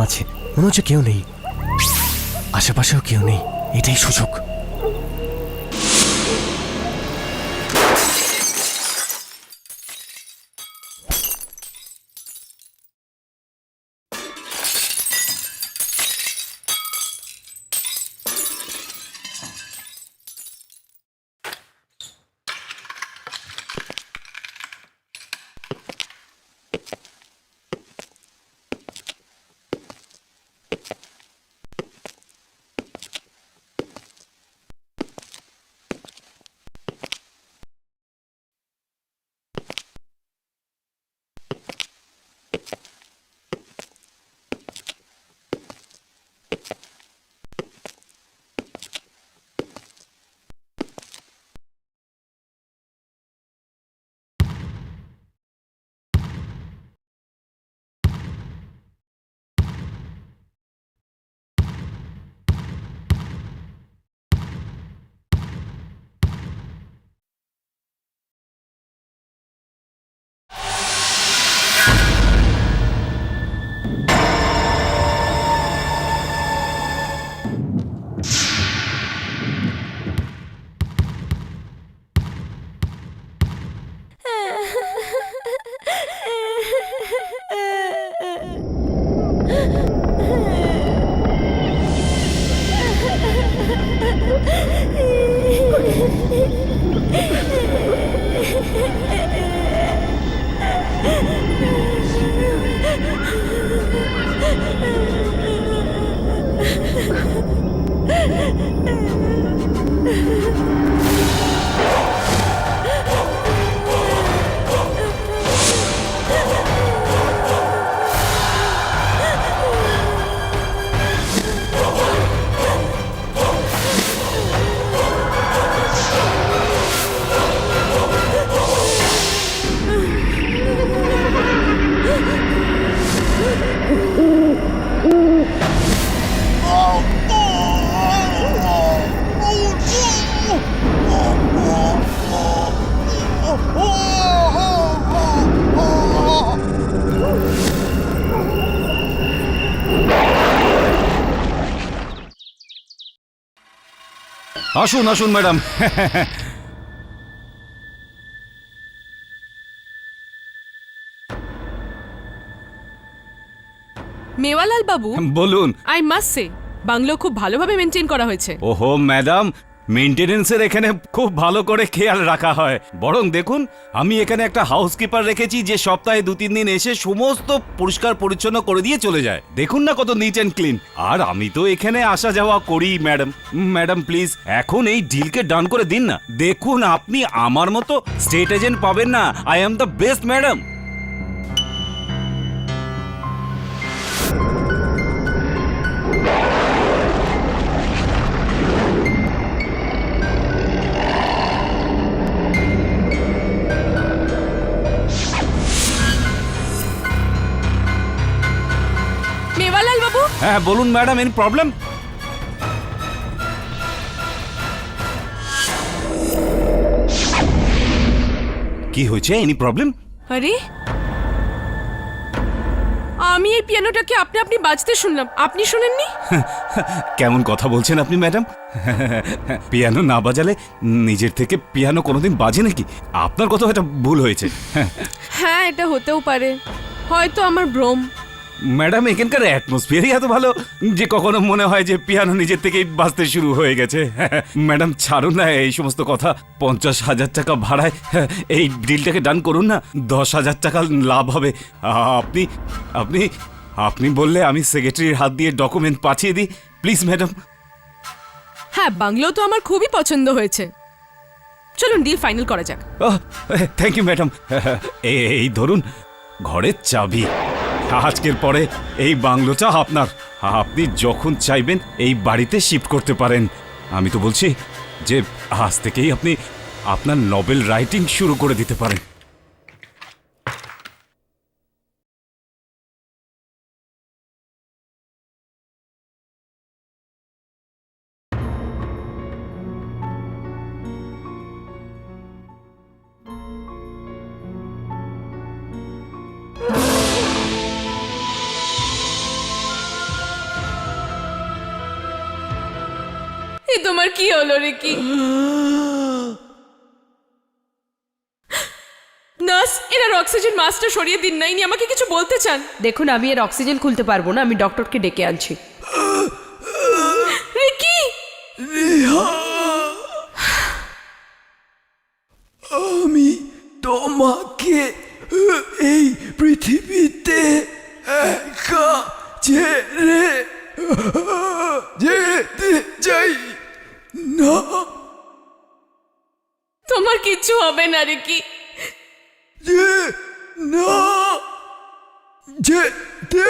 আছে, মনে হচ্ছে কেউ নেই, আশেপাশেও কেউ নেই। এটাই সুযোগ। আসুন আসুন ম্যাডাম। মেওয়ালাল বাবু, বলুন। আই মাস্ট সে বাংলো খুব ভালোভাবে মেনটেন করা হয়েছে। ওহো ম্যাডাম, মেইনটেনেন্সের এখানে খুব ভালো করে খেয়াল রাখা হয়। বরং দেখুন, আমি এখানে একটা হাউসকিপার রেখেছি যে সপ্তাহে 2-3 দিন এসে সমস্ত পরিষ্কার পরিচ্ছন্ন করে দিয়ে চলে যায়। দেখুন না কত নিট অ্যান্ড ক্লিন। আর আমি তো এখানে আসা যাওয়া করি ম্যাডাম। ম্যাডাম প্লিজ এখন এই ডিলকে ডান করে দিন না। দেখুন আপনি আমার মতো স্টেট এজেন্ট পাবেন না। I am the best madam. Mewalal বাবু, হ্যাঁ বলুন ম্যাডাম, এনি প্রবলেম? কি হয়েছে? Any problem? আরে আমি এই পিয়ানোটাকে আপনি আপনি বাজতে শুনলাম, আপনি শুনেননি? কেমন কথা বলছেন আপনি ম্যাডাম? পিয়ানো না বাজালে নিজের থেকে পিয়ানো কোনোদিন বাজে নাকি? আপনার কথা এটা ভুল হয়েছে। হ্যাঁ, এটা হতেও পারে, হয়তো আমার ভ্রম। ম্যাডাম এখানকার অ্যাটমসফিয়ারই এত ভালো যে কখনো মনে হয় যে পিয়ানো নিজের থেকেই বাজতে শুরু হয়ে গেছে। ম্যাডাম ছাড়ুন না এই সমস্ত কথা। 50,000 টাকা ভাড়ায় এই ডিলটাকে ডান করুন না, 10,000 টাকা লাভ হবে। আপনি আপনি আপনি বললে আমি সেক্রেটারির হাত দিয়ে ডকুমেন্ট পাঠিয়ে দিই প্লিজ ম্যাডাম। হ্যাঁ, বাংলো তো আমার খুবই পছন্দ হয়েছে। চলুন ডিল ফাইনাল করা যাক। Thank you madam. এই ধরুন ঘরের চাবি। আজকের পরে এই বাংলোটা আপনার। আপনি যখন চাইবেন এই বাড়িতে শিফট করতে পারেন। আমি তো বলছি যে আজ থেকেই আপনি আপনার নভেল রাইটিং শুরু করে দিতে পারেন। তোমার কি হলো রিকি? নার্স, এনার অক্সিজেন মাস্কটা সরিয়ে দিন না, ইনি আমাকে কিছু বলতে চান। দেখুন, আমি এর অক্সিজেন খুলতে পারবো না, আমি ডক্টরকে ডেকে আনছি। রিকি! আমি তোমাকে এই পৃথিবীতে একা ছেড়ে যেতে চাই না। তোমার কিচ্ছু হবে না রিকি। যে না যেতে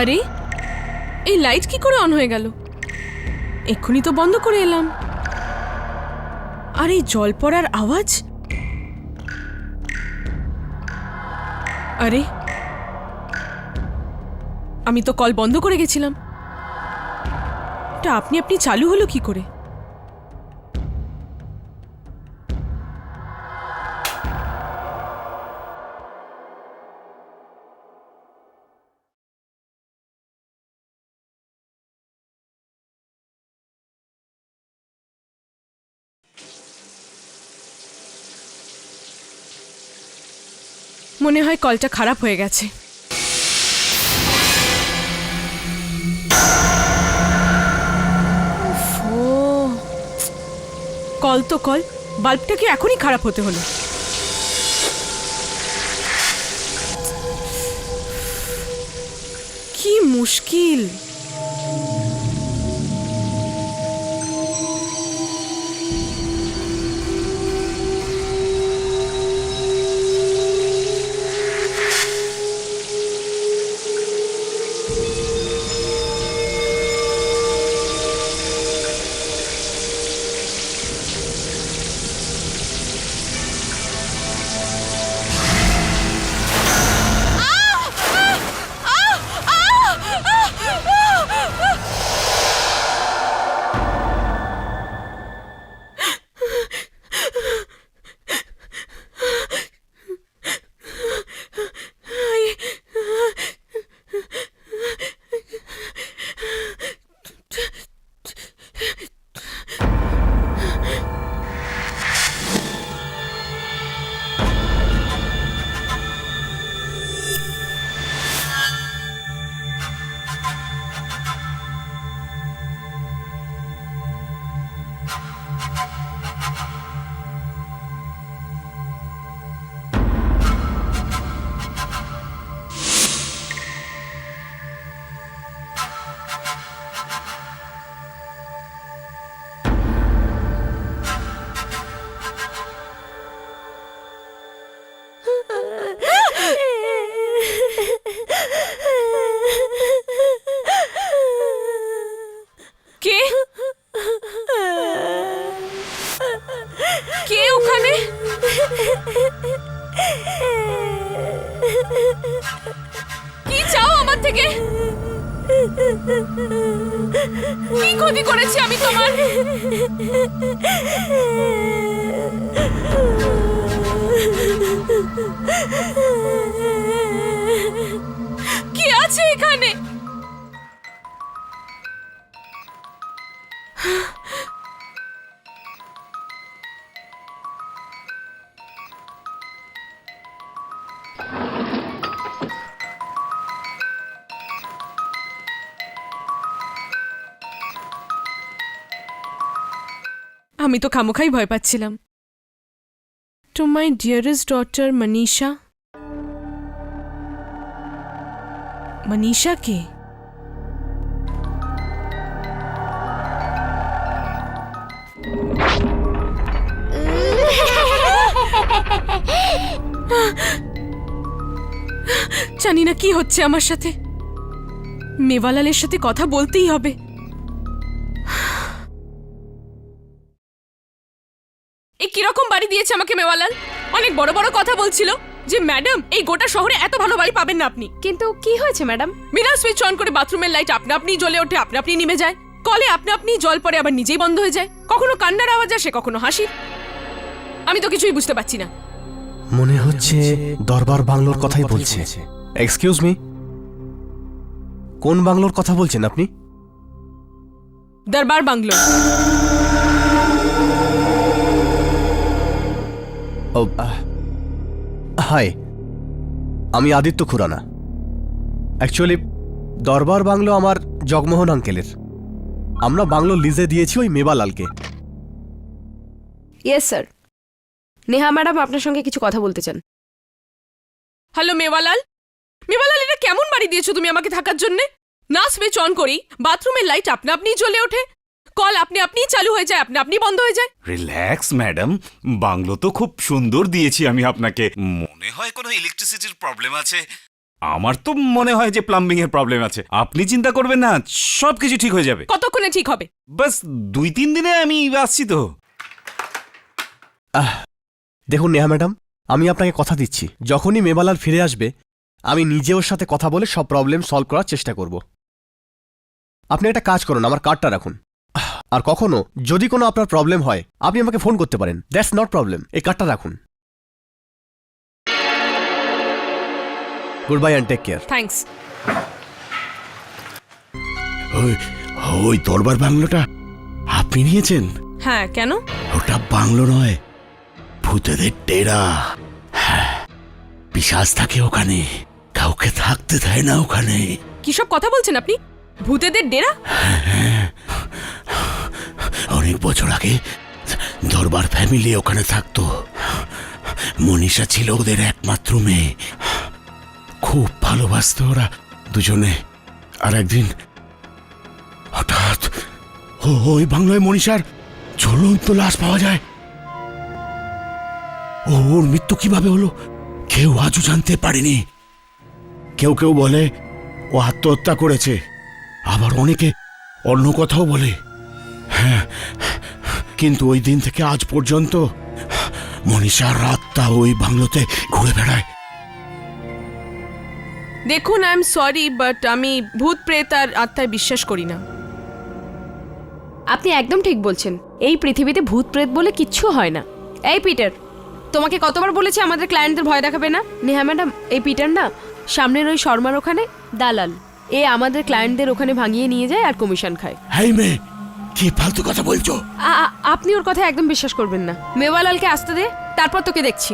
আরে, এই লাইট কি করে অন হয়ে গেল? এক্ষুনি তো বন্ধ করে এলাম। আর এই জল পড়ার আওয়াজ? আরে, আমি তো কল বন্ধ করে গেছিলাম। এটা আপনি আপনি চালু হলো কি করে? মনে হয় কলটা খারাপ হয়ে গেছে। কল তো কল, বাল্বটা কি এখনই খারাপ হতে হলো? কি মুশকিল। কি চাও আমার থেকে? কি ক্ষতি করেছি আমি তোমার? কি আছে এখানে? আমি তো খামোখাই ভয় পাচ্ছিলাম। To my dearest daughter Manisha. Manisha কে? জানি না কি হচ্ছে আমার সাথে। মেওয়ালালের সাথে কথা বলতেই হবে। এই কিরকম বাড়ি দিয়েছে আমাকে মেওয়ালাল? অনেক বড় বড় কথা বলছিল যে ম্যাডাম এই গোটা শহরে এত ভালো বাড়ি পাবেন না আপনি। কিন্তু কি হয়েছে ম্যাডাম? বিনা সুইচ অন করে বাথরুমের লাইট আপনা আপনি জ্বলে ওঠে, আপনা আপনি নিভে যায়। কলে আপনা আপনি জল পড়ে আবার নিজেই বন্ধ হয়ে যায়। কখনো কান্নার আওয়াজ আসে, কখনো হাসির। আমি তো কিছুই বুঝতে পারছি না। মনে হচ্ছে দরবার বাংলোর কথাই বলছে। এক্সকিউজ মি, কোন বাংলোর কথা বলছেন আপনি? দরবার বাংলো। ও, হাই, আমি আদিত্য খুরানা। অ্যাকচুয়ালি দরবার বাংলো আমার জগমোহন আঙ্কেলের। আমরা বাংলো লিজে দিয়েছি ওই মেবালালকে। Yes sir. নেহা ম্যাডাম আপনার সঙ্গে কিছু কথা বলতে চান। হ্যালো মেওয়ালাল। মেওয়ালাল, এটা কেমন বাড়ি দিয়েছো তুমি আমাকে থাকার জন্য? না সুইচ অন করি বাথরুমের লাইট আপনা আপনি জ্বলে ওঠে, কল আপনি আপনি চালু হয়ে যায়, আপনি আপনি বন্ধ হয়ে যায়। রিল্যাক্স ম্যাডাম, বাংলো তো খুব সুন্দর দিয়েছি আমি আপনাকে। মনে হয় কোনো ইলেকট্রিসিটির প্রবলেম আছে। আমার তো মনে হয় যে প্লাম্বিং এর প্রবলেম আছে। আপনি চিন্তা করবেন না, সব কিছু ঠিক হয়ে যাবে। কতক্ষণে ঠিক হবে? বাস 2-3 দিনে আমি আসছি তো। দেখুন নেহা ম্যাডাম, আমি আপনাকে কথা দিচ্ছি, যখনই মেবালাল ফিরে আসবে আমি নিজে ওর সাথে কথা বলে সব প্রবলেম সলভ করার চেষ্টা করব। আপনি একটা কাজ করুন, আমার কার্ডটা রাখুন। আর কখনো যদি কোনো আপনার প্রবলেম হয় আপনি আমাকে ফোন করতে পারেন। That's not problem. এই কার্ডটা রাখুন। Good bye and take care. Thanks. ওই দরবার বাংলোটা আপনি নিয়েছেন? হ্যাঁ, কেন? ওটা বাংলো নয়, ভূতেদের ডেরা। হ্যাঁ, পিশাচ থাকে ওখানে, কাউকে থাকতে দেয় না ওখানে। কি সব কথা বলছেন আপনি? ভূতেদের ডেরা? অনেক বছর আগে দরবার ফ্যামিলি ওখানে থাকতো। মনীষা ছিল ওদের একমাত্র মেয়ে। খুব ভালোবাসতো ওরা দুজনে। আর একদিন হঠাৎ ওই বাংলায় মনীষার ঝুলন্ত লাশ পাওয়া যায়। ওর মৃত্যু কিভাবে হলো কেউ আজও জানতে পারেনি। কেউ কেউ বলে ও আত্মহত্যা করেছে, আবার অনেকে অন্য কথাও বলে। হ্যাঁ, কিন্তু ওই দিন থেকে আজ পর্যন্ত মনীষার আত্মা ওই বাংলোতে ঘুরে বেড়ায়। দেখুন, আই এম সরি, বাট আমি ভূত প্রেত আর আত্মায় বিশ্বাস করি না। আপনি একদম ঠিক বলছেন। এই পৃথিবীতে ভূত প্রেত বলে কিচ্ছু হয় না। এই পিটার, তোমাকে কতবার বলেছি আমাদের ক্লায়েন্টদের ভয় দেখাবে না? নেহা ম্যাডাম, এই পিটার না সামনের ওই শর্মার ওখানে দালাল। এ আমাদের ক্লায়েন্টদের ওখানে ভাঙিয়ে নিয়ে যায় আর কমিশন খায়। হাই মেয়ে, কি ফালতু কথা বলছো? আপনি ওর কথা একদম বিশ্বাস করবেন না। মেওয়ালালকে আসতে দে, তারপর তোকে দেখছি।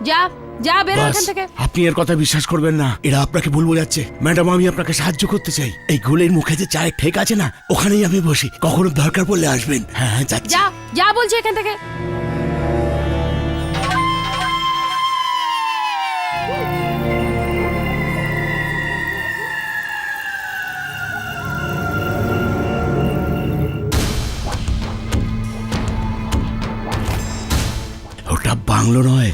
যা যা, বেরো এখান থেকে। আপনি এর কথা বিশ্বাস করবেন না, এরা আপনাকে ভুল বোঝাচ্ছে। ম্যাডাম, আমি আপনাকে সাহায্য করতে চাই। এই গুলির মুখে যে চায়ের ঠেক আছে না, ওখানেই আমি বসি। কখনো দরকার পড়লে আসবেন। হ্যাঁ হ্যাঁ, যাচ্ছি। যা যা বলছি এখান থেকে। ওটা বাংলো নয়,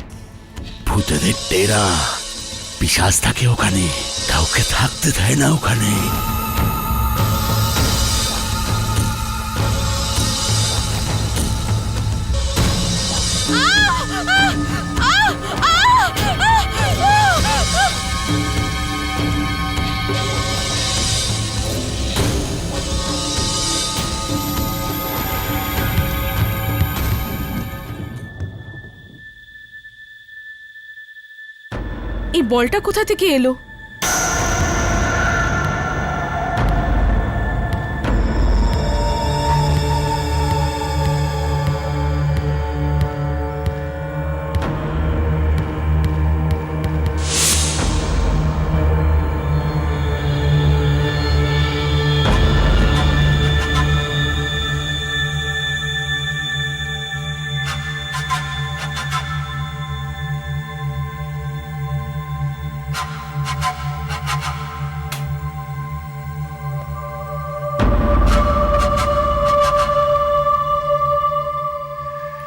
ভূতেদের ডেরা। পিশাচ থাকে ওখানে, কাউকে থাকতে দেয় না ওখানে। এই বলটা কোথা থেকে এলো?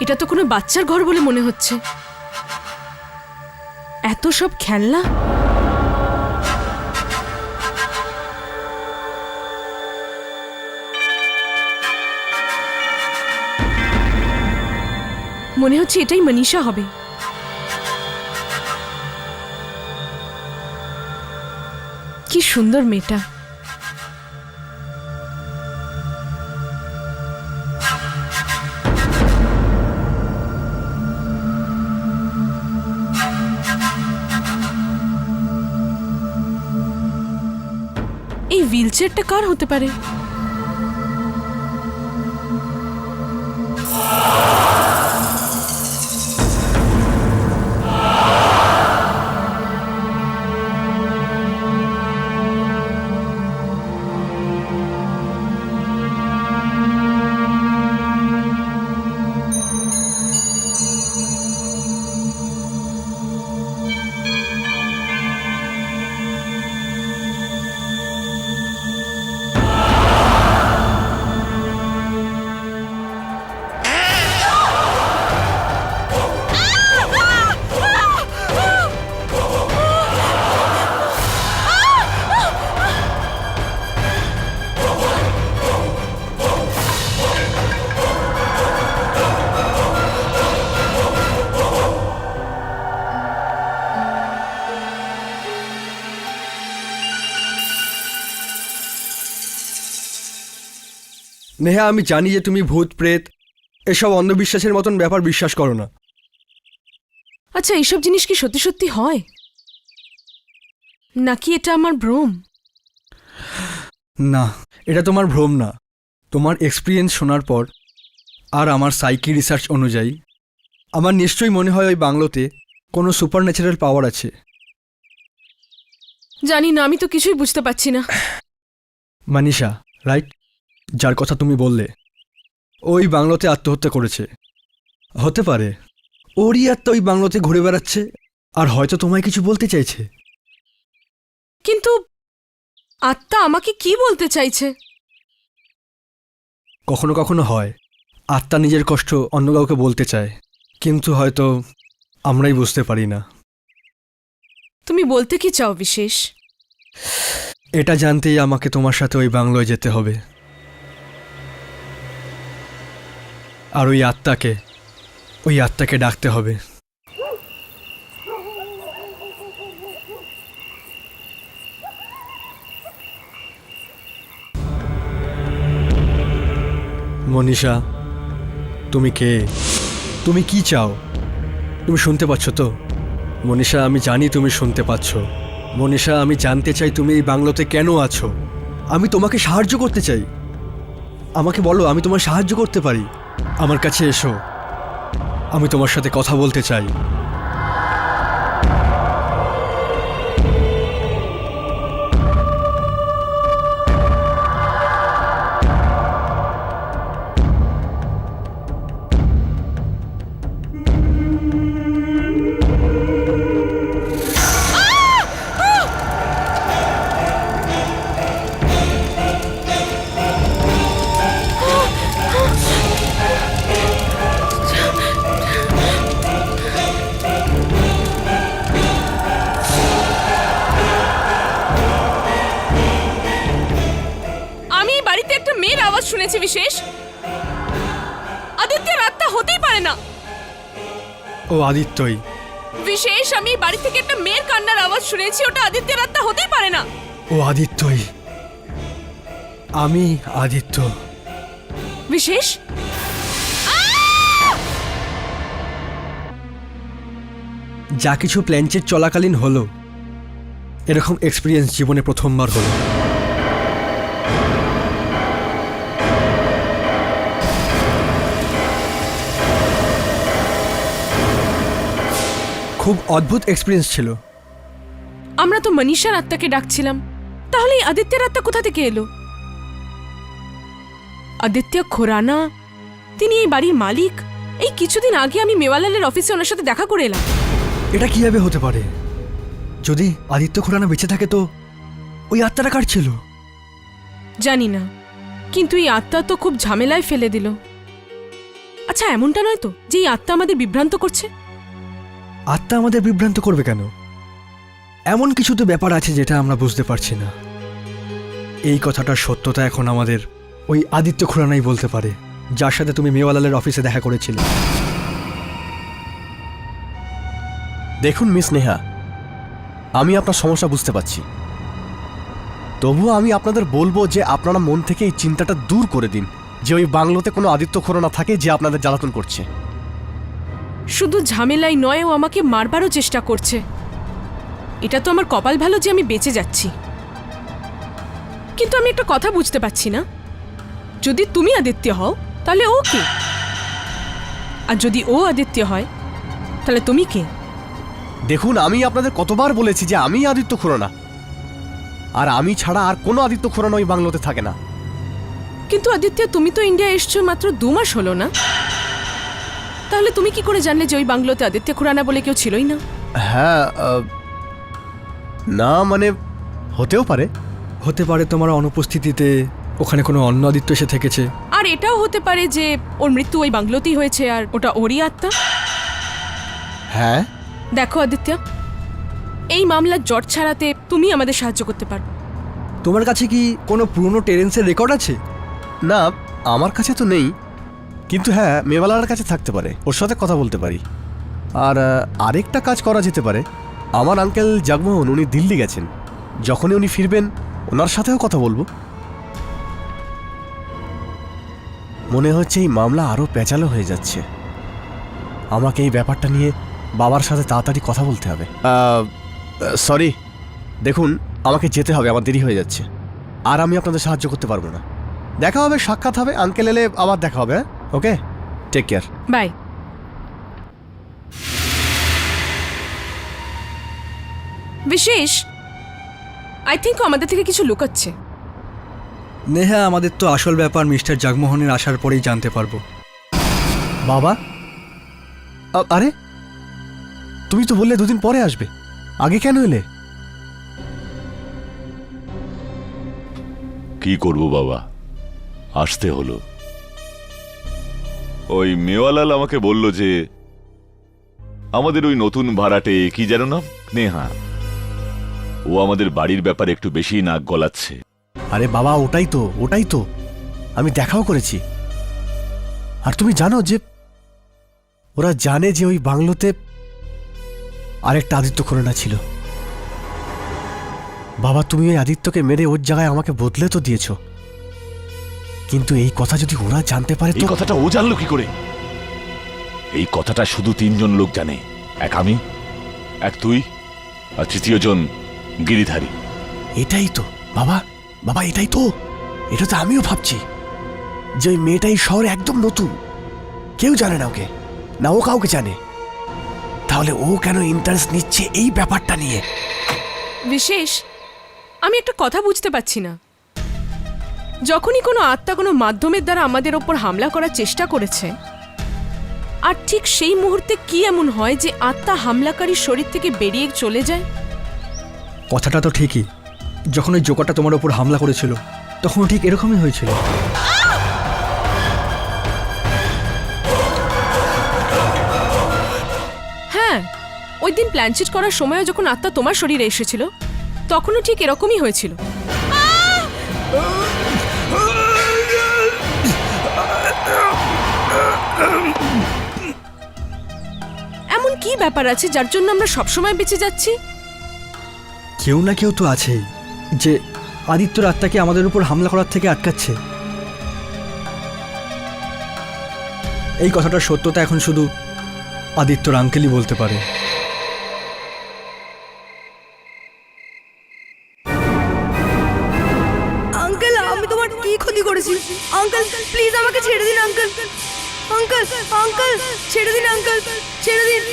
এটা তো কোনো বাচ্চার ঘর বলে মনে হচ্ছে। এত সব খেলনা। মনে হচ্ছে এটাই মনীষা হবে। কি সুন্দর মেয়েটা। এই হুইলচেয়ারটা কার হতে পারে? নেহা, আমি জানি যে তুমি ভূত প্রেত এসব অন্ধবিশ্বাসের মতন ব্যাপার বিশ্বাস করো না। আচ্ছা, এইসব জিনিস কি সত্যি সত্যি হয় নাকি এটা আমার ভ্রম? না, এটা তোমার ভ্রম না। তোমার এক্সপিরিয়েন্স শোনার পর আর আমার সাইকি রিসার্চ অনুযায়ী আমার নিশ্চয়ই মনে হয় ওই বাংলোতে কোনো সুপার ন্যাচারাল পাওয়ার আছে। জানি না, আমি তো কিছুই বুঝতে পারছি না। মানিষা, রাইট? যার কথা তুমি বললে ওই বাংলোতে আত্মহত্যা করেছে। হতে পারে ওরই আত্মা ওই বাংলোতে ঘুরে বেড়াচ্ছে আর হয়তো তোমায় কিছু বলতে চাইছে। কিন্তু আত্মা আমাকে কি বলতে চাইছে? কখনো কখনো হয় আত্মা নিজের কষ্ট অন্য কাউকে বলতে চায়, কিন্তু হয়তো আমরাই বুঝতে পারি না। তুমি বলতে কি চাও বিশেষ? এটা জানতেই আমাকে তোমার সাথে ওই বাংলোয় যেতে হবে আর ওই আত্মাকে ডাকতে হবে। মনীষা, তুমি কে? তুমি কি চাও? তুমি শুনতে পাচ্ছ তো? মনীষা, আমি জানি তুমি শুনতে পাচ্ছ। মনীষা, আমি জানতে চাই তুমি এই বাংলোতে কেন আছো। আমি তোমাকে সাহায্য করতে চাই। আমাকে বলো, আমি তোমার সাহায্য করতে পারি। আমার কাছে এসো, আমি তোমার সাথে কথা বলতে চাই। শুনেছি বিশেষ, আদিত্যের আত্মা হতেই পারে না। ও আদিত্যই। বিশেষ, আমি বাড়ি থেকে একটা মেয়ের কান্নার আওয়াজ শুনেছি, ওটা আদিত্যের আত্মা হতেই পারে না। ও আদিত্যই, আমি আদিত্য। যা কিছু প্ল্যানচেট চলাকালীন হলো, এরকম এক্সপিরিয়েন্স জীবনে প্রথমবার হলো। খুব অদ্ভুত এক্সপিরিয়েন্স ছিল। আমরা তো মনীষার আত্মাকে ডাকছিলাম, তাহলে এই আদিত্যের আত্মা কোথা থেকে এলো? আদিত্য খুরানা, তিনি এই বাড়ির মালিক। এই কিছুদিন আগে আমি মেওয়ালালের অফিসে ওনার সাথে দেখা করে এলাম। এটা কিভাবে হতে পারে? যদি আদিত্য খুরানা বেঁচে থাকে তো ওই আত্মাটা কার ছিল? জানি না, কিন্তু এই আত্মা তো খুব ঝামেলায় ফেলে দিল। আচ্ছা, এমনটা নয় তো যে এই আত্মা আমাদের বিভ্রান্ত করছে? আত্মা আমাদের বিভ্রান্ত করবে কেন? এমন কিছু তো ব্যাপার আছে যেটা আমরা বুঝতে পারছি না। এই কথাটার সত্যতা এখন আমাদের ওই আদিত্য খুরানাই বলতে পারে, যার সাথে তুমি মেওয়ালালের অফিসে দেখা করেছিলে। দেখুন মিস নেহা, আমি আপনার সমস্যা বুঝতে পারছি, তবুও আমি আপনাদের বলবো যে আপনারা মন থেকে এই চিন্তাটা দূর করে দিন যে ওই বাংলোতে কোনো আদিত্য খুরানা থাকে যে আপনাদের জ্বালাতন করছে। শুধু ঝামেলাই নয়, ও আমাকে মারবারও চেষ্টা করছে। এটা তো আমার কপাল ভালো যে আমি বেঁচে যাচ্ছি। কিন্তু আমি একটা কথা বুঝতে পারছি না, যদি তুমি আদিত্য হও তাহলে ও কে? আর যদি ও আদিত্য হয় তাহলে তুমি কে? দেখুন, আমি আপনাদের কতবার বলেছি যে আমি আদিত্য খুরানা, আর আমি ছাড়া আর কোনো আদিত্য খুরানা ওই বাংলোতে থাকে না। কিন্তু আদিত্য, তুমি তো ইন্ডিয়া এসছো মাত্র 2 মাস হলো না? তাহলে তুমি কি করে জানলে যে ওই বাংলোতে আদিত্য খুরানা বলে কেউ ছিলই না? হ্যাঁ, না মানে হতেও পারে। হতে পারে তোমার অনুপস্থিতিতে ওখানে কোনো অন্য আদিত্য এসে থেকেছে। আর এটাও হতে পারে যে ওর মৃত্যু ওই বাংলোতেই হয়েছে আর ওটা ওরই আত্মা। হ্যাঁ, দেখো আদিত্য, এই মামলার জট ছাড়াতে তুমি আমাদের সাহায্য করতে পারো। তোমার কাছে কি কোনো পুরনো টেরেন্সের রেকর্ড আছে? না আমার কাছে তো নেই, কিন্তু হ্যাঁ মেওয়ালার কাছে থাকতে পারে, ওর সাথে কথা বলতে পারি। আর আরেকটা কাজ করা যেতে পারে, আমার আঙ্কেল জগমোহন উনি দিল্লি গেছেন, যখনই উনি ফিরবেন ওনার সাথেও কথা বলবো। মনে হচ্ছে এই মামলা আরও পেঁচালো হয়ে যাচ্ছে। আমাকে এই ব্যাপারটা নিয়ে বাবার সাথে তাড়াতাড়ি কথা বলতে হবে। সরি, দেখুন আমাকে যেতে হবে, আমার দেরি হয়ে যাচ্ছে, আর আমি আপনাদের সাহায্য করতে পারবো না। দেখা হবে, সাক্ষাৎ হবে, আঙ্কেল এলে আবার দেখা হবে। ওকে, টেক কেয়ার, বাই। বিশেষ, আই থিঙ্ক আমাদের থেকে কিছু লুকাচ্ছে। নেহা, আমাদের তো আসল ব্যাপার মিস্টার জগমোহনের আসার পরেই জানতে পারবো। বাবা, আরে তুমি তো বললে 2 দিন পরে আসবে, আগে কেন এলে? কি করব বাবা, আসতে হলো। ওই মেওয়ালাল আমাকে বলল যে আমাদের ওই নতুন ভাড়াটে, কি যেন নাম, নেহা, ও আমাদের বাড়ির ব্যাপারে একটু বেশি নাক গলাচ্ছে। আরে বাবা, ওটাই তো আমি দেখাও করেছি। আর তুমি জানো যে ওরা জানে যে ওই বাংলোতে আরেকটা আদিত্য খুরানা ছিল। বাবা, তুমি ওই আদিত্যকে মেরে ওর জায়গায় আমাকে বদলে তো দিয়েছো, কিন্তু এই কথা যদি ওরা জানতে পারে এই তো। কথাটা ও জানলো কি করে? এই কথাটা শুধু 3 জন লোক জানে, এক আমি, এক তুই, আর 3য় জন গিরিধারী। এটাই তো বাবা, এটাই তো, এটা তো আমিও ভাবছি যে ওই মেয়েটাই শহরে একদম নতুন, কেউ জানে না ওকে, না ও কাউকে জানে, তাহলে ও কেন ইন্টারেস্ট নিচ্ছে এই ব্যাপারটা নিয়ে? বিশেষ, আমি একটা কথা বুঝতে পারছি না। যখনই কোনো আত্মা কোনো মাধ্যমের দ্বারা আমাদের ওপর হামলা করার চেষ্টা করেছে, আর ঠিক সেই মুহূর্তে কি এমন হয় যে আত্মা হামলাকারীর শরীর থেকে বেরিয়ে চলে যায়? কথাটা তো ঠিকই, যখন ওই জোকারটা তোমার ওপর হামলা করেছিল তখন ঠিক এরকমই হয়েছিল। হ্যাঁ, ওই দিন প্ল্যানচেট করার সময়ও যখন আত্মা তোমার শরীরে এসেছিল তখনও ঠিক এরকমই হয়েছিল। এমন কি ব্যাপার আছে যার জন্য আমরা সবসময় বেঁচে যাচ্ছি? কেউ না কেউ তো আছেই যে আদিত্যর আত্মাকে আমাদের উপর হামলা করার থেকে আটকাচ্ছে। এই কথাটার সত্যতা এখন শুধু আদিত্যর আঙ্কেলই বলতে পারে। আঙ্কেল ছেড়ে দিন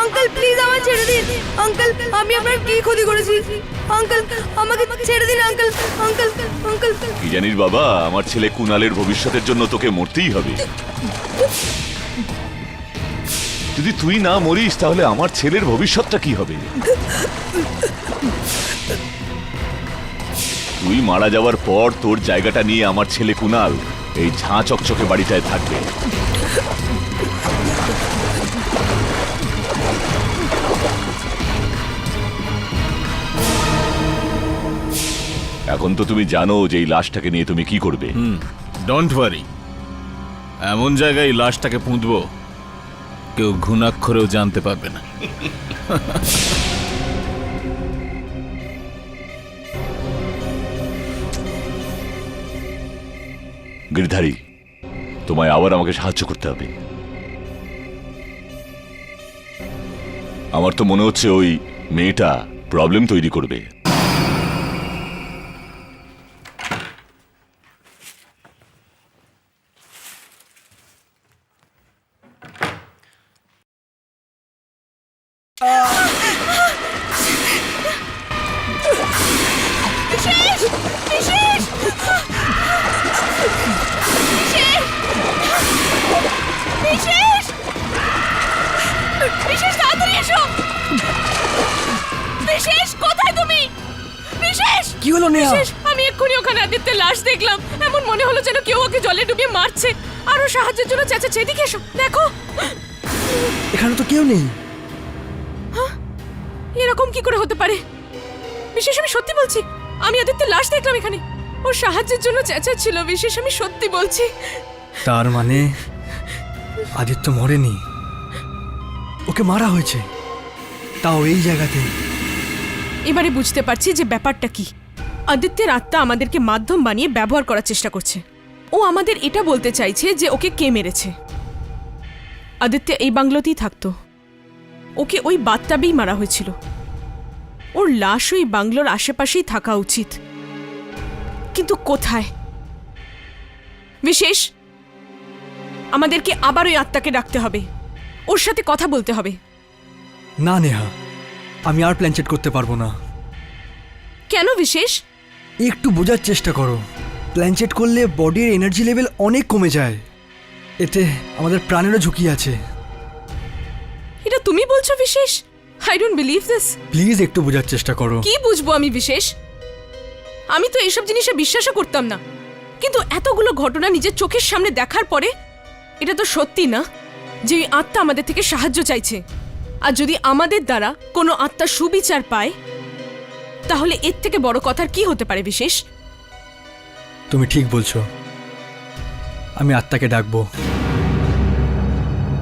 আঙ্কেল প্লিজ আমায় ছেড়ে দিন আঙ্কেল আমি আপনার কি ক্ষতি করেছি আঙ্কেল আমাকে ছেড়ে দিন আঙ্কেল আঙ্কেল আঙ্কেল কি জানিস বাবা, আমার ছেলে কুনালের ভবিষ্যতের জন্য তোকে মরতেই হবে। যদি তুই না মরিস তাহলে আমার ছেলের ভবিষ্যৎটা কি হবে? তুই মারা যাওয়ার পর তোর জায়গাটা নিয়ে আমার ছেলে কুনাল এই ঝাঁ চকচকে বাড়িটায় থাকবে। এখন তো তুমি জানো যে এই লাশটাকে নিয়ে তুমি কি করবে। ডোন্ট ওয়ারি, এমন জায়গায় লাশটাকে পুঁতবো কেউ ঘুণাক্ষরেও জানতে পারবে না। গিরধারী, তোমায় আবার আমাকে সাহায্য করতে হবে। আমার তো মনে হচ্ছে ওই মেয়েটা প্রবলেম তৈরি করবে। বিশেষ তাড়াতাড়ি এসো। বিশেষ কোথায় তুমি? বিশেষ কি হলো নেহা? বিশেষ আমি এক্ষুনি ওখানে আদিত্যের লাশ দেখলাম। এমন মনে হলো যেন কেউ ওকে জলে ডুবিয়ে মারছে। আরো সাহায্যের জন্য চেঁচাচ্ছে। এদিকে এসো, দেখো। এখানে তো কেউ নেই। এরকম কি করে হতে পারে? বিশেষ আমি সত্যি বলছি, আমি আদিত্যের লাশ দেখলাম এখানে। ওর সাহায্যের জন্য চেঁচাচ্ছিল। বিশেষ আমি সত্যি বলছি। তার মানে আদিত্য মরেনি, ওকে মারা হয়েছে, তাও এই জায়গাতে। এবারে বুঝতে পারছি যে ব্যাপারটা কি। আদিত্যের আত্মা আমাদেরকে মাধ্যম বানিয়ে ব্যবহার করার চেষ্টা করছে। ও আমাদের এটা বলতে চাইছে যে ওকে কে মেরেছে। আদিত্য এই বাংলোতেই থাকতো, ওকে ওই বাথটাবেই মারা হয়েছিল। ওর লাশ ওই বাংলোর আশেপাশেই থাকা উচিত, কিন্তু কোথায়? বিশেষ আমাদেরকে আবার ওই আত্মাকে ডাকতে হবে, ওর সাথে কথা বলতে হবে। না নেহা, আমি আর প্ল্যান চেট করতে পারবো না। কেন বিশেষ? একটু বোঝার চেষ্টা করো। প্ল্যান চেট করলে বডির এনার্জি লেভেল অনেক কমে যায়, এতে আমাদের প্রাণেরও ঝুঁকি আছে। এটা তুমি বলছো বিশেষ? I don't believe this. Please একটু বোঝার চেষ্টা করো। কি বুঝবো আমি বিশেষ? আমি তো এইসব জিনিসে বিশ্বাসও করতাম না, কিন্তু এতগুলো ঘটনা নিজের চোখের সামনে দেখার পরে এটা তো সত্যি না যে ওই আত্মা আমাদের থেকে সাহায্য চাইছে। আর যদি আমাদের দ্বারা কোনো আত্মা সুবিচার পায়, তাহলে এর থেকে বড় কথার কি হতে পারে বিশেষ? তুমি ঠিক বলছো, আমি আত্মাকে ডাকবো,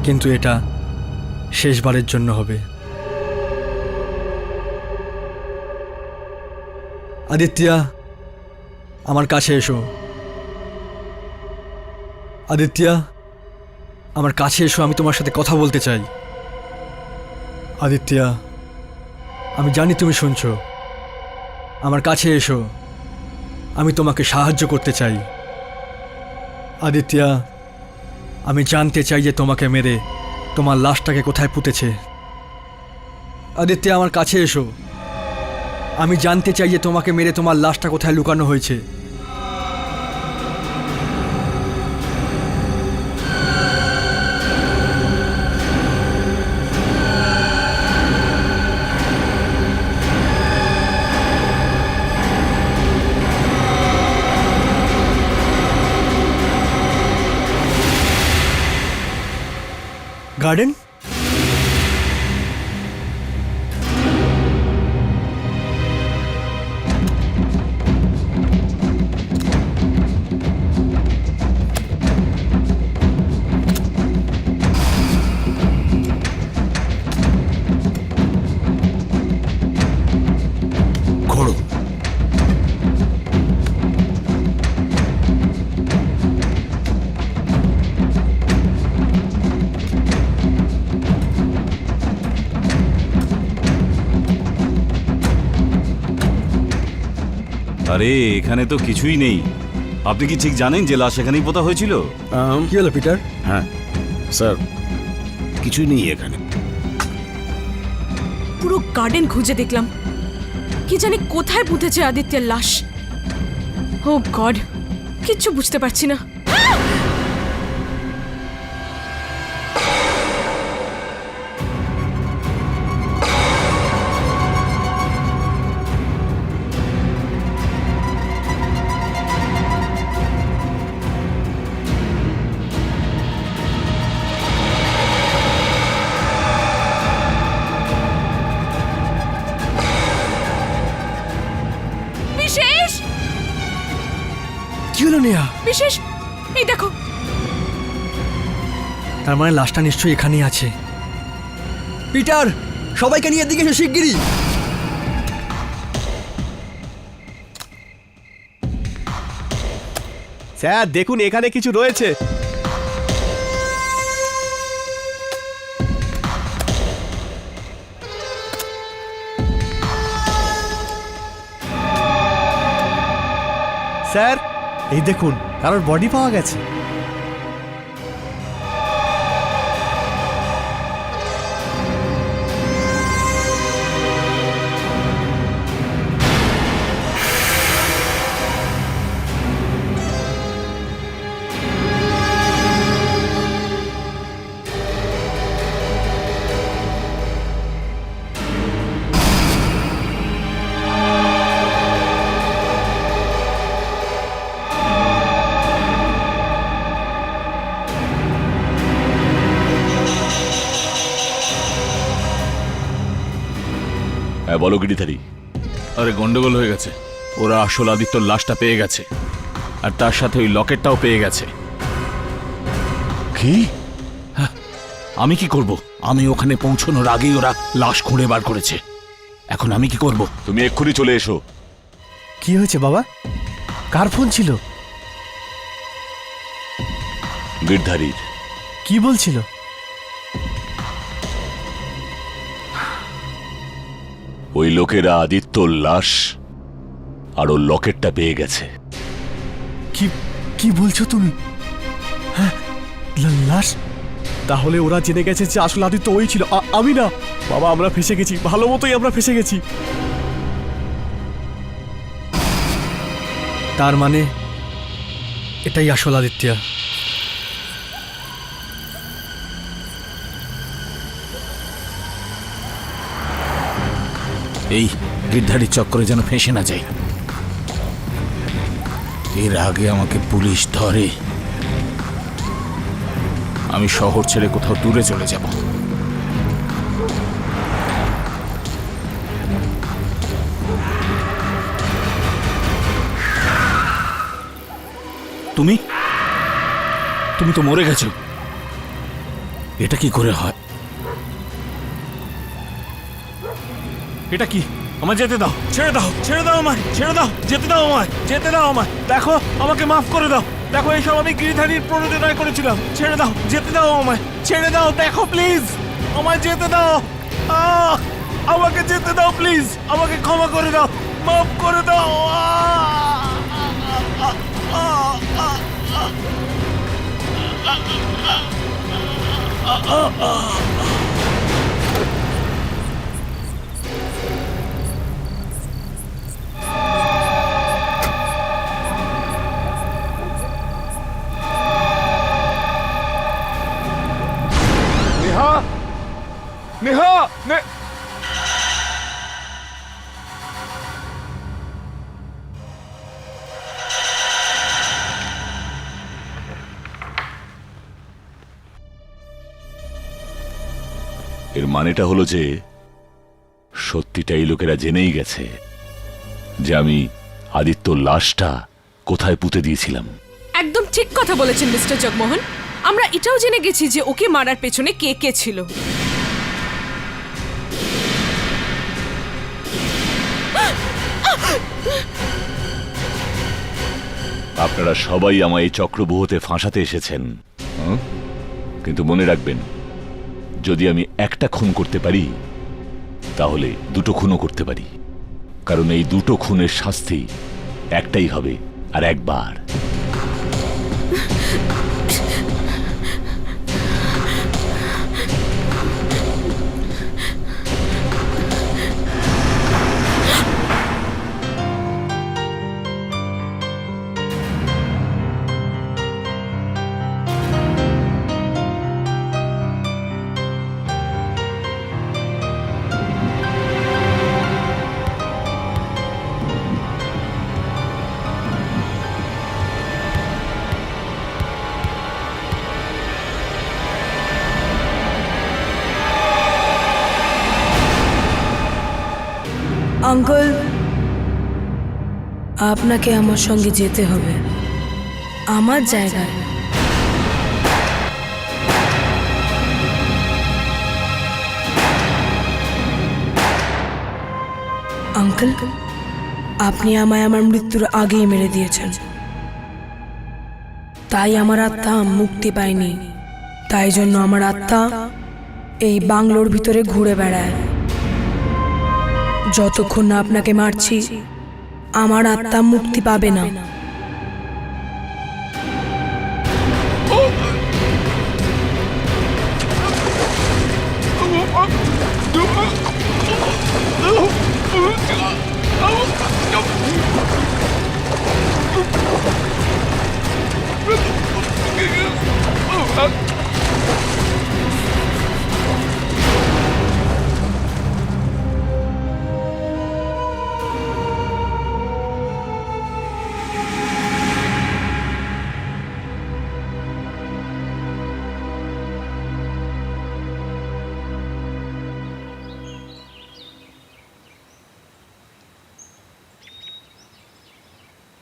কিন্তু এটা শেষবারের জন্য হবে। আদিত্যা, আমার কাছে এসো। আদিত্যা, আমার কাছে এসো, আমি তোমার সাথে কথা বলতে চাই। আদিত্যা, আমি জানি তুমি শুনছো, আমার কাছে এসো, আমি তোমাকে সাহায্য করতে চাই। আদিত্যা, আমি জানতে চাই যে তোমাকে মেরে তোমার লাশটাকে কোথায় পুঁতেছে। আদিত্যা, আমার কাছে এসো, আমি জানতে চাই যে তোমাকে মেরে তোমার লাশটা কোথায় লুকানো হয়েছে। গার্ডেন? ঘোড়ো। আরে এখানে তো কিছুই নেই। আপনি কি ঠিক জানেন যে লাশ এখানেই পোতা হয়েছিল? কি হলো পিটার? হ্যাঁ স্যার, কিছুই নেই এখানে। পুরো গার্ডেন খুঁজে দেখলাম, কি জানি কোথায় পুঁতেছে আদিত্যের লাশ। ও গড, কিচ্ছু বুঝতে পারছি না। বিশেষ, কি হলো নেহা? বিশেষ, এই দেখো। তার মানে লাশটা নিশ্চয়ই এখানেই আছে। পিটার, সবাইকে নিয়ে এদিকে এসো শিগগিরই। স্যার দেখুন, এখানে কিছু রয়েছে। স্যার এই দেখুন, কারোর বডি পাওয়া গেছে। হ্যাঁ বলো গিরিধারী। আরে গন্ডগোল হয়ে গেছে, ওরা আসল আদিত্যর লাশটা পেয়ে গেছে, আর তার সাথে ওই লকেটটাও পেয়ে গেছে। কি? আমি কি করব? আমি ওখানে পৌঁছানোর আগেই ওরা লাশ খুঁড়ে বার করেছে। এখন আমি কি করব? তুমি এক্ষুনি চলে এসো। কি হয়েছে বাবা? কার ফোন ছিল? গিরধারীর। কি বলছিল? ওই লোকেরা আদিত্যর লাশ আর ওর লকেটটা পেয়ে গেছে। কি কি বলছো তুমি? হ্যাঁ, লাশ? তাহলে ওরা জেনে গেছে যে আসল আদিত্য ওই ছিল, আমি না। বাবা আমরা ফেসে গেছি, ভালো মতোই আমরা ফেসে গেছি। তার মানে এটাই আসল আদিত্য। এই গিরধারীর চক্করে যেন ফেঁসে না যাই। এর আগে আমাকে পুলিশ ধরে আমি শহর ছেড়ে কোথাও দূরে চলে যাব। তুমি তুমি তো মরে গেছো। এটা কি করে হয়? এটা কি? আমার যেতে দাও, ছেড়ে দাও, ছেড়ে দাও আমায়, ছেড়ে দাও, যেতে দাও আমায়, যেতে দাও আমায়। দেখো, আমাকে মাফ করে দাও। দেখো, এইসব আমি গিরিধারীর প্ররোচনায় করেছিলাম। ছেড়ে দাও, যেতে দাও আমায়, ছেড়ে দাও। দেখো প্লিজ, আমায় যেতে দাও। আমাকে যেতে দাও প্লিজ, আমাকে ক্ষমা করে দাও, মাফ করে দাও। নেহা, নেহা, এর মানেটা হলো যে সত্যিটা এই লোকেরা জেনেই গেছে যে আমি আদিত্যর লাশটা কোথায় পুঁতে দিয়েছিলাম। একদম ঠিক কথা বলেছেন মিস্টার জগমোহন। আমরা এটাও জেনে গেছি যে ওকে মারার পেছনে কে কে ছিল। আপনারা সবাই আমায় এই চক্রব্যূহতে ফাঁসাতে এসেছেন, কিন্তু মনে রাখবেন, যদি আমি একটা খুন করতে পারি তাহলে দুটো খুনও করতে পারি, কারণ এই দুটো খুনের শাস্তি একটাই হবে, আর একবার। আঙ্কেল আপনাকে আমার সঙ্গে যেতে হবে আমার জায়গায়। আঙ্কেল আপনি আমায় আমার মৃত্যুর আগেই মেরে দিয়েছেন, তাই আমার আত্মা মুক্তি পায়নি। তাই জন্য আমার আত্মা এই বাংলোর ভিতরে ঘুরে বেড়ায়। যতক্ষণ না আপনাকে মারছি আমার আত্মা মুক্তি পাবে না।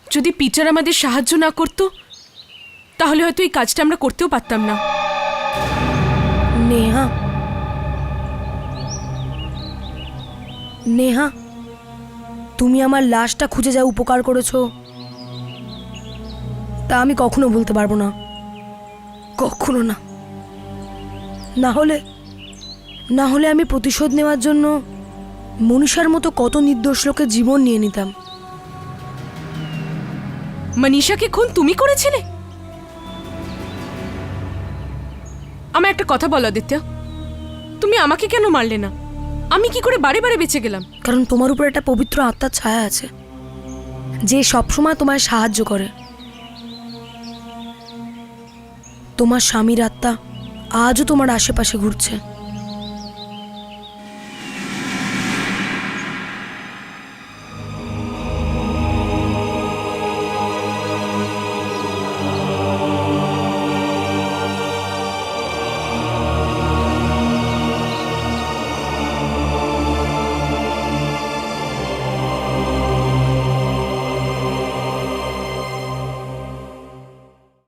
যদি পিটার আমাদের সাহায্য না করতো তাহলে হয়তো এই কাজটা আমরা করতেও পারতাম না। নেহা, নেহা, তুমি আমার লাশটা খুঁজে যা উপকার করেছো তা আমি কখনো ভুলতে পারবো না, কখনো না। না হলে আমি প্রতিশোধ নেওয়ার জন্য মনীষার মতো কত নির্দোষ লোকের জীবন নিয়ে নিতাম। মনীষাকে খুন তুমি করেছিলে? আমার একটা কথা বলো আদিত্য, তুমি আমাকে কেন মারলে না? আমি কি করে বারে বারে বেঁচে গেলাম? কারণ তোমার উপর একটা পবিত্র আত্মার ছায়া আছে যে সবসময় তোমায় সাহায্য করে। তোমার স্বামীর আত্মা আজও তোমার আশেপাশে ঘুরছে।